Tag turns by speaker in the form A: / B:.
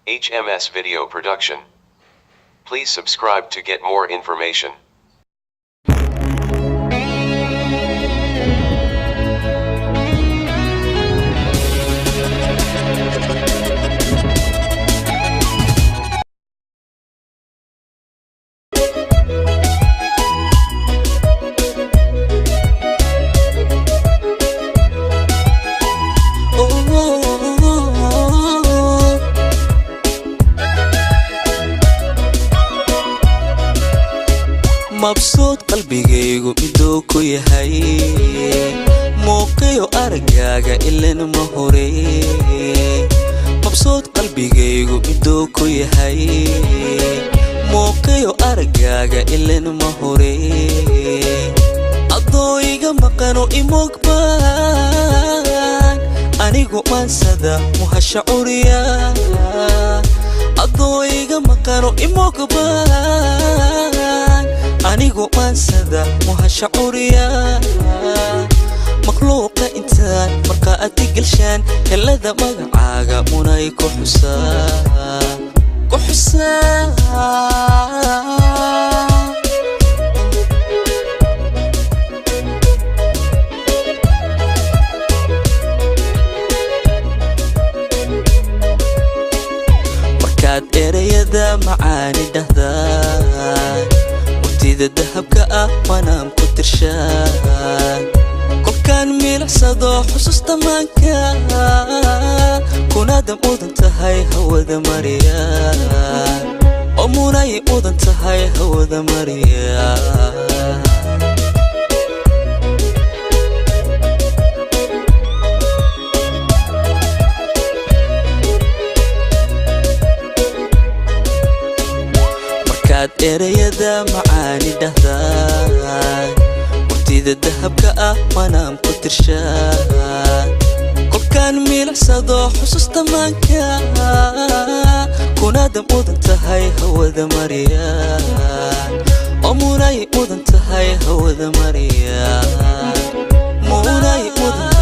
A: HMS Video Production. Please subscribe to get more information.
B: مبسوط قلبيغيغو midoo ku yahay muuqiyo aragaaga ileen ma hore مبسوط قلبيغيغو midoo ku yahay muuqiyo aragaaga ileen ma hore adooyiga maqano imoogbaan anigu maansada muhashacuriya adooyiga maqano imoogbaan anigu maansada muhashacuriya makhluuqa intaan markaa aad galshaan helada magacaaga munay ku xusaa markaad erayada macaani dhahdaan إذا ذهبك أمانام كترشان كان ميلحسدو حسوس تمانكا كنا دم أودن تهاي هو ذا مريان أموناي أودن تهاي هو ذا مريان erayada macaani dhahdaan waqtida dahabka ah manaan ku tirshaan kolkaan miilxsado xusuusta maanka kunaada mudan tahay hawada mariyaan oo munay mudan tahay hawada mariyaan munay mudan